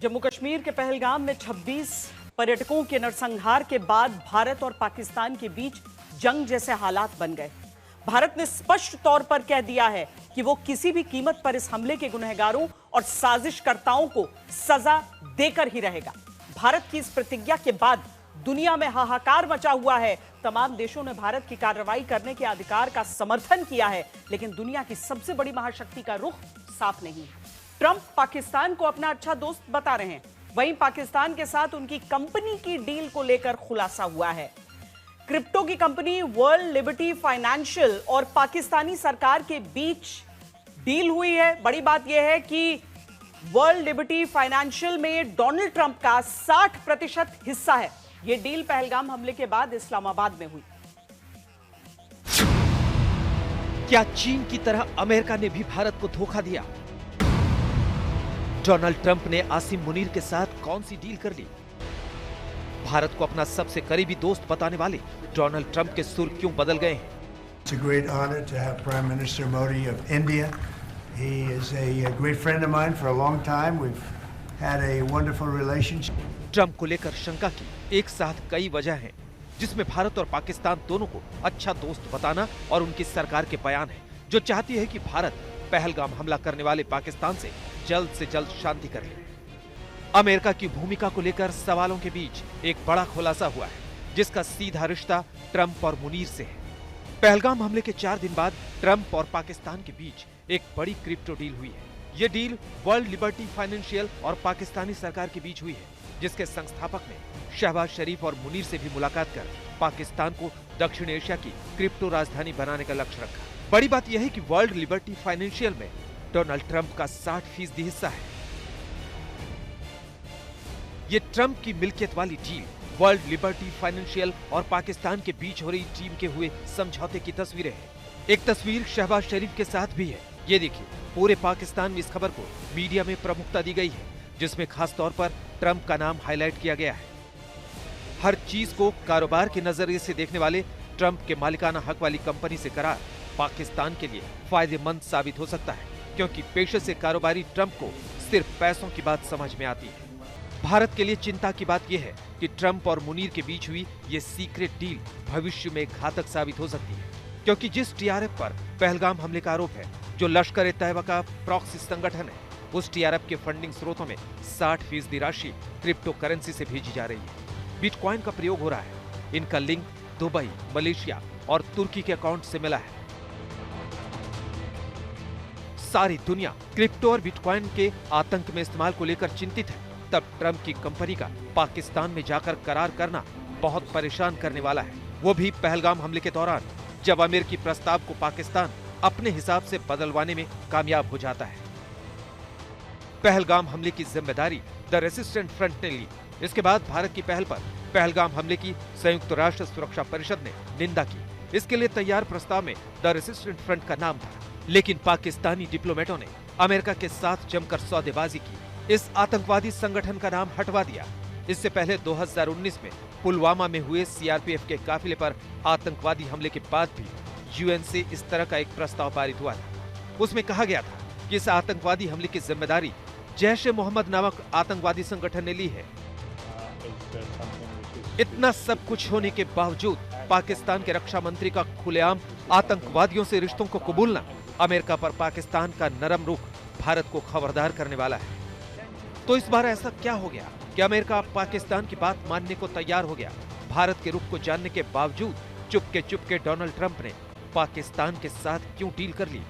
जम्मू कश्मीर के पहलगाम में 26 पर्यटकों के नरसंहार के बाद भारत और पाकिस्तान के बीच जंग जैसे हालात बन गए। भारत ने स्पष्ट तौर पर कह दिया है कि वो किसी भी कीमत पर इस हमले के गुनहगारों और साजिशकर्ताओं को सजा देकर ही रहेगा। भारत की इस प्रतिज्ञा के बाद दुनिया में हाहाकार मचा हुआ है। तमाम देशों ने भारत की कार्रवाई करने के अधिकार का समर्थन किया है, लेकिन दुनिया की सबसे बड़ी महाशक्ति का रुख साफ नहीं है। ट्रंप पाकिस्तान को अपना अच्छा दोस्त बता रहे हैं, वहीं पाकिस्तान के साथ उनकी कंपनी की डील को लेकर खुलासा हुआ है। क्रिप्टो की कंपनी वर्ल्ड लिबर्टी फाइनेंशियल और पाकिस्तानी सरकार के बीच डील हुई है। बड़ी बात यह है कि वर्ल्ड लिबर्टी फाइनेंशियल में डोनाल्ड ट्रंप का 60% हिस्सा है। यह डील पहलगाम हमले के बाद इस्लामाबाद में हुई। क्या चीन की तरह अमेरिका ने भी भारत को धोखा दिया? डोनाल्ड ट्रंप ने आसिम मुनीर के साथ कौन सी डील कर ली? भारत को अपना सबसे करीबी दोस्त बताने वाले डोनाल्ड ट्रंप के सुर क्यों बदल गए हैं? It's a great honor to have Prime Minister Modi of India. He is a great friend of mine for a long time. We've had a wonderful relationship. Trump को लेकर शंका की एक साथ कई वजह हैं, जिसमें भारत और पाकिस्तान दोनों को अच्छा दोस्त बताना और उनकी सरकार के बयान है, जो चाहती है कि भारत पहलगाम हमला करने वाले पाकिस्तान से जल्द शांति कर ले। अमेरिका की भूमिका को लेकर सवालों के बीच एक बड़ा खुलासा हुआ है, जिसका सीधा रिश्ता ट्रंप और मुनीर से है। पहलगाम हमले के 4 दिन बाद ट्रंप और पाकिस्तान के बीच एक बड़ी क्रिप्टो डील हुई है। ये डील वर्ल्ड लिबर्टी फाइनेंशियल और पाकिस्तानी सरकार के बीच हुई है, जिसके संस्थापक ने शहबाज शरीफ और मुनीर से भी मुलाकात कर पाकिस्तान को दक्षिण एशिया की क्रिप्टो राजधानी बनाने का लक्ष्य रखा। बड़ी बात यह है कि वर्ल्ड लिबर्टी फाइनेंशियल में डोनाल्ड ट्रंप का 60% हिस्सा है। ये ट्रंप की मिल्कियत वाली डील वर्ल्ड लिबर्टी फाइनेंशियल और पाकिस्तान के बीच हो रही टीम के हुए समझौते की तस्वीरें हैं। एक तस्वीर शहबाज शरीफ के साथ भी है। ये देखिए, पूरे पाकिस्तान में इस खबर को मीडिया में प्रमुखता दी गई है, जिसमें खास तौर पर ट्रंप का नाम हाईलाइट किया गया है। हर चीज को कारोबार के नजरिए से देखने वाले ट्रंप के मालिकाना हक वाली कंपनी से करार पाकिस्तान के लिए फायदेमंद साबित हो सकता है, क्योंकि पेशे से कारोबारी ट्रंप को सिर्फ पैसों की बात समझ में आती है। भारत के लिए चिंता की बात यह है कि ट्रंप और मुनीर के बीच हुई ये सीक्रेट डील भविष्य में घातक साबित हो सकती है, क्योंकि जिस टीआरएफ पर पहलगाम हमले का आरोप है, जो लश्कर ए तैयबा का प्रॉक्सी संगठन है, उस टीआरएफ के फंडिंग स्रोतों में 60% राशि क्रिप्टो करेंसी से भेजी जा रही है। बिटकॉइन का प्रयोग हो रहा है। इनका लिंक दुबई, मलेशिया और तुर्की के अकाउंट से मिला है। सारी दुनिया क्रिप्टो और बिटकॉइन के आतंक में इस्तेमाल को लेकर चिंतित है। तब ट्रंप की कंपनी का पाकिस्तान में जाकर करार करना बहुत परेशान करने वाला है, वो भी पहलगाम हमले के दौरान, जब अमेरिकी प्रस्ताव को पाकिस्तान अपने हिसाब से बदलवाने में कामयाब हो जाता है। पहलगाम हमले की जिम्मेदारी द रेसिस्टेंट फ्रंट ने ली। इसके बाद भारत की पहल पर पहलगाम हमले की संयुक्त राष्ट्र सुरक्षा परिषद ने निंदा की। इसके लिए तैयार प्रस्ताव में द रेसिस्टेंट फ्रंट का नाम था, लेकिन पाकिस्तानी डिप्लोमेटों ने अमेरिका के साथ जमकर सौदेबाजी की, इस आतंकवादी संगठन का नाम हटवा दिया। इससे पहले 2019 में पुलवामा में हुए सीआरपीएफ के काफिले पर आतंकवादी हमले के बाद भी यूएन से इस तरह का एक प्रस्ताव पारित हुआ था। उसमें कहा गया था कि इस आतंकवादी हमले की जिम्मेदारी जैश ए मोहम्मद नामक आतंकवादी संगठन ने ली है। इतना सब कुछ होने के बावजूद पाकिस्तान के रक्षा मंत्री का खुलेआम आतंकवादियों से रिश्तों को कबूलना अमेरिका पर पाकिस्तान का नरम रुख भारत को खबरदार करने वाला है। तो इस बार ऐसा क्या हो गया कि अमेरिका पाकिस्तान की बात मानने को तैयार हो गया? भारत के रुख को जानने के बावजूद चुपके डोनाल्ड ट्रंप ने पाकिस्तान के साथ क्यों डील कर ली?